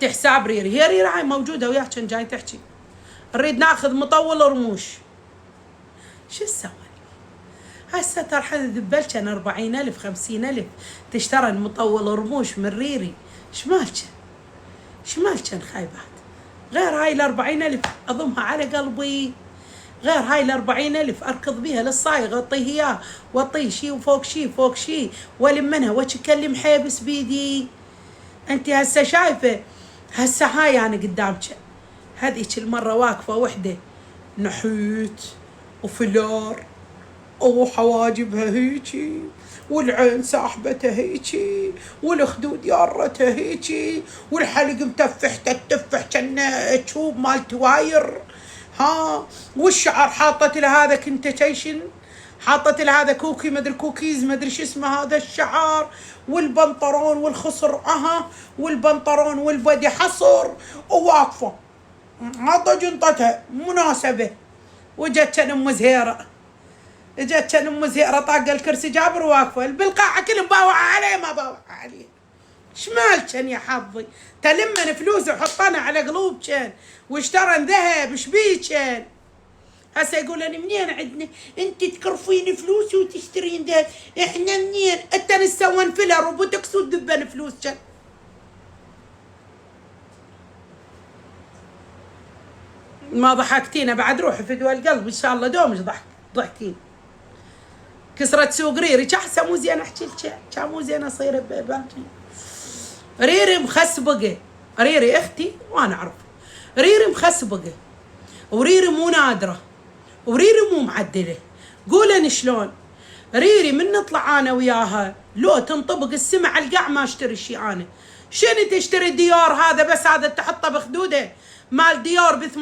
حساب ريري، هي ريري هاي موجوده وياك كان جاي تحكي نريد ناخذ مطول رموش. شو السوالف هسه؟ ترى ذبل كان 40,000 50,000 تشترى المطول رموش من ريري. شمالكن خايبات غير هاي ال40,000 اضمها على قلبي، غير هاي ال40,000 اركض بيها للصايغ اعطيه اياه واعطيه شي وفوق شي فوق شي والم منها واكلم حيبس بيدي. انت هسه شايفه هسه هاي انا قدامك هذيك المره واقفه وحده نحيت وفلار وحواجبها هيجي والعين ساحبتها هيجي والخدود يارتها هيجي والحلق متفح تتفح كنا تشوب مال تواير ها، والشعر حاطت له هذا كنتيشن، حاطت له هذا كوكي مدري كوكيز مدري شو اسمه هذا الشعر، والبنطرون والخصر والبنطرون والبدي حصر وواقفه عطى جنطتها مناسبه. وجت ام زهيره طاق الكرسي جابر واقفه بالقاعه كلهم باوع عليه ما باوع عليه. شمالكن يا حظي تلمن فلوس وحطنا على قلوب كان واشترى ذهب شبيكن. هسه يقولن منين عندنا انت تكرفين فلوس وتشترين ذهب؟ احنا منين انت نسوون فيلر وبوتوكس وتذبن فلوس كان. ما ضحكتينا بعد روحي في دول القلب ان شاء الله دومش ضحكتين. كسرت سوق ريري كحسه مو زين احكي لك كان مو زين اصير بباكي. ريري مخسبقه، ريري اختي وانا اعرف ريري مخسبقه وريري مو نادره وريري مو معدله. قولن شلون ريري من نطلع انا وياها لو تنطبق السمع على القاع ما اشتري شيء. انا شنو تشتري ديور هذا بس هذا تحطه بخدوده مال ديور ب$80.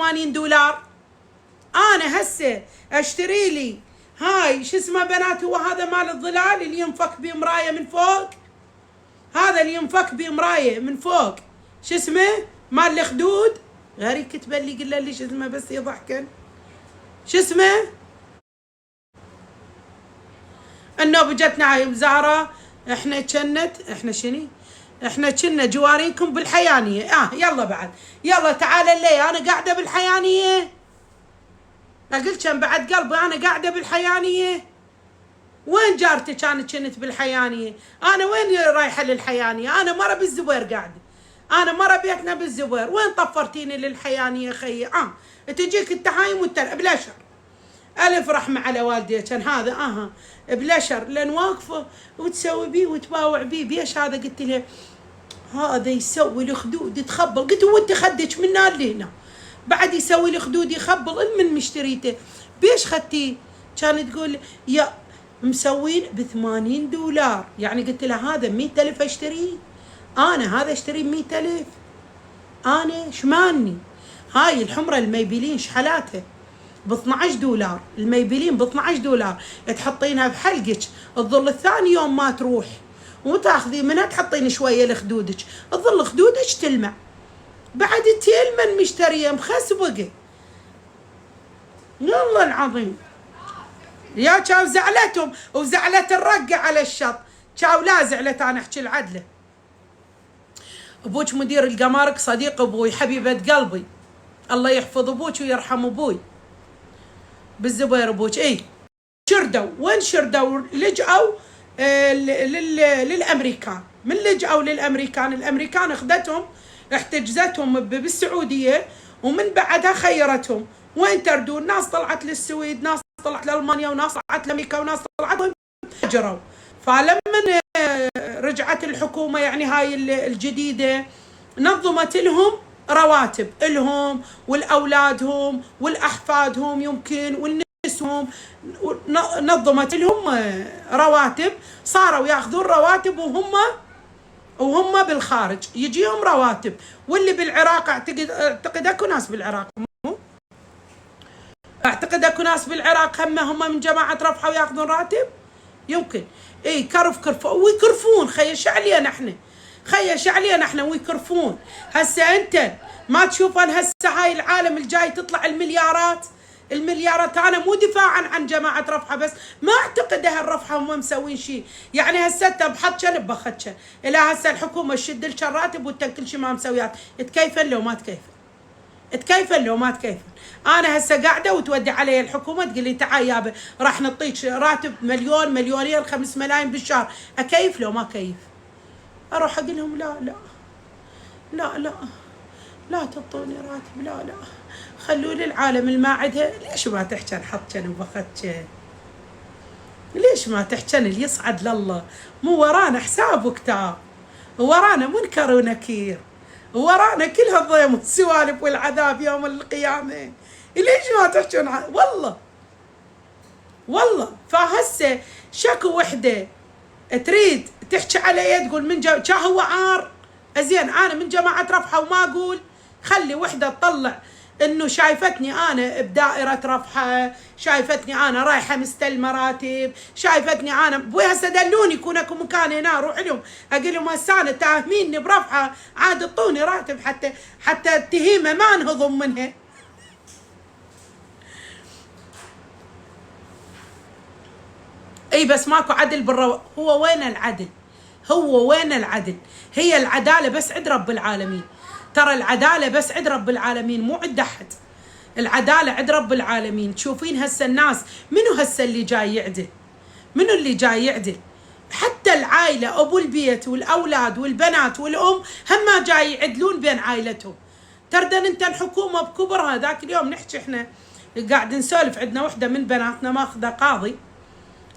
انا هسه اشتري لي هاي شو اسمه بناتي وهذا مال الظلال اللي ينفك بمرايه من فوق، هذا اللي ينفك بمرايه من فوق شو اسمه مال الخدود غير يكتب لي قل لي شو اسمه بس يضحكن شو اسمه النوبه جتنا هاي بزهره. احنا كنا جواريكم بالحيانيه. يلا بعد يلا تعال اللي انا قاعده بالحيانيه. قلت كان بعد قلبي انا قاعده بالحيانيه. وين جارتك كنت بالحيانيه؟ انا وين رايحه للحيانيه؟ انا مره بالزبير قاعده، انا مره بيتنا بالزبير. وين طفرتيني للحيانيه خيي؟ تجيك التحايم بلا شر. الف رحمه على والدي كان هذا بلا شر لان واقفه وتسوي بيه وتباوع بيه. بيش هذا؟ قلت له هذا يسوي الخدود يتخبل. قلت له وانت خدك من نار لهنا بعد يسوي الخدود يخبل من مشتريته بيش خدتيه؟ كانت تقول يا مسوين ب$80. يعني قلت له هذا 100,000 اشتريه انا، هذا اشتريه ب100,000 انا شماني. هاي الحمره الميبلين شحلاتها ب$12 الميبلين ب$12 تحطينها بحلقك تظل الثاني يوم ما تروح وتاخذي منها تحطين شويه لخدودك تظل خدودك تلمع. بعد تيلمن مشتريه مخسبقه والله العظيم. يا كاو زعلتهم وزعلت الرقه على الشط كاو لا زعلت. انا احكي العدله. ابوك مدير القمارك صديق ابوي حبيبه قلبي الله يحفظ ابوك ويرحم ابوي بالزبير. ابوك شردوا وين شردوا؟ لجأوا للامريكان. من لجأوا للامريكان الامريكان اخذتهم احتجزتهم بالسعوديه ومن بعدها خيرتهم وين تردون. ناس طلعت للسويد، ناس طلعت لألمانيا، وناس طلعت لأمريكا، وناس طلعت هجروا. فلما رجعت الحكومة يعني هاي الجديدة نظمت لهم رواتب لهم والأولادهم والأحفادهم يمكن والنسهم، نظمت لهم رواتب صاروا ياخذون رواتب وهم بالخارج يجيهم رواتب. واللي بالعراق اعتقد اكو ناس بالعراق هم من جماعة رفحة وياخذون راتب يمكن كرفوا ويكرفون. خيش علينا احنا ويكرفون. هسه انت ما تشوفون هسه هاي العالم الجاي تطلع المليارات المليارات. انا مو دفاعا عن جماعه رفحه، بس ما اعتقد هالرفحه هم مسوين شيء. يعني هسه بحط بخدشن الى هسه الحكومه تشد لك الراتب وانت كل شيء ما مسويات، تكيفن لو ما تكيفن، تكيفن لو ما تكيفن. انا هسه قاعده وتودي علي الحكومه تقول لي تعال يابا راح نعطيك راتب مليون مليونين 5 ملايين بالشهر، اكيف لو ما كيف؟ اروح اقول لهم لا لا لا لا لا تعطوني راتب، لا لا خلوا لي العالم اللي ما عندها. ليش ما تحجن حطشن وبخدشن؟ ليش ما تحجن؟ اللي يصعد لله مو ورانا حساب وكتاب، ورانا منكر ونكير، ورانا كل هالضيم والسوالف والعذاب يوم القيامة. ليش ما تحجون؟ والله فهسه شكو وحده تريد تحكي علي تقول من هو عار. زين انا من جماعه رفحه وما اقول، خلي وحده تطلع انه شايفتني انا بدائره رفحه، شايفتني انا رايحه مستلمه راتب، شايفتني انا بوي. هسه دلوني يكون اكو مكان هنا اروح لهم اقول لهم هسه انا تاهميني برفحه، عاد اعطوني راتب حتى التهيمه ما انهضم منها. اي بس ماكو عدل هو وين العدل؟ هو وين العدل؟ هي العداله بس عند رب العالمين، ترى العداله بس عند رب العالمين مو عند احد. العداله عند رب العالمين. تشوفين هسه الناس منو هسه اللي جاي يعدل؟ منو اللي جاي يعدل؟ حتى العائله ابو البيت والاولاد والبنات والام هم ما جاي يعدلون بين عائلتهم. تردن انت الحكومه بكبرها. ذاك اليوم نحكي احنا قاعد نسولف، عندنا وحده من بناتنا ماخذه قاضي،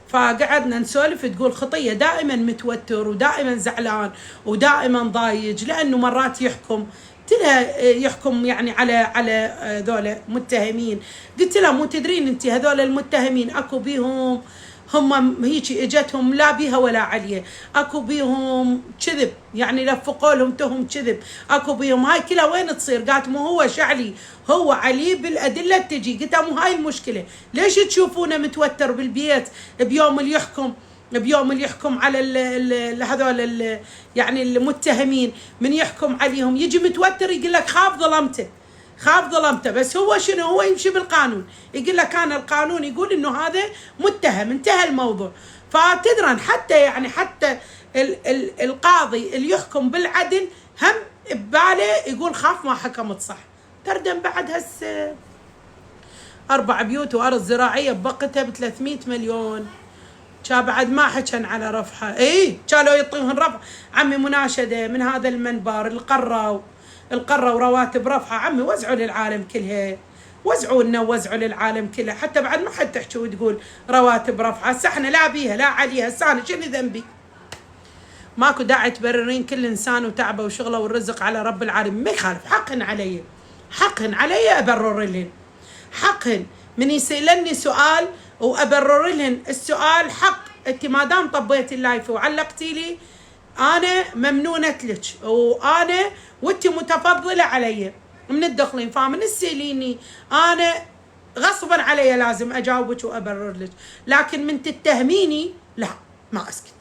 فقعدنا نسولف تقول خطيه دائما متوتر ودائما زعلان ودائما ضايج لانه مرات يحكم. قلت لها يحكم يعني على ذولا متهمين. قلت لها مو تدرين انت هذول المتهمين اكو بيهم هم هيك اجتهم لا بيها ولا عليه، اكو بيهم كذب يعني لفقوا لهم تهم كذب، اكو بيهم هاي كلها وين تصير؟ قالت مو هو شعلي هو علي بالادله تجي. قلت مو هاي المشكله، ليش تشوفونه متوتر بالبيت بيوم اللي يحكم على هذول يعني المتهمين، من يحكم عليهم يجي متوتر يقول لك خاف ظلمته. بس هو شنو؟ هو يمشي بالقانون، يقول لك انا القانون يقول انه هذا متهم، انتهى الموضوع. فتدرن حتى القاضي اللي يحكم بالعدل هم بباله يقول خاف ما حكمت صح. تردن بعد هسه 4 بيوت وارض زراعيه ببقتها ب 300 مليون. كان بعد ما حكن على رفحه. كانوا يعطيهم رفحه. عمي مناشده من هذا المنبر القروا رواتب رفحه. عمي وزعوا للعالم كلها، وزعوا لنا ووزعوا للعالم كلها، حتى بعد ما حد تحكي وتقول رواتب رفحه. هسه احنا لا بيها لا عليها، هسه انا شنو ذنبي؟ ماكو داعي تبررين كل انسان وتعبه وشغله والرزق على رب العالمين. ما يخالف، حقهن علي ابرر لهن، حقهن من يسالني سؤال وابرر لهن السؤال حق. انت ما دام طبيتي اللايف وعلقتي لي انا ممنونه لك، وانت متفضله علي من الدخلين، فمن تساليني انا غصبا علي لازم اجاوبك وابرر لك. لكن من تتهميني لا ما اسكت.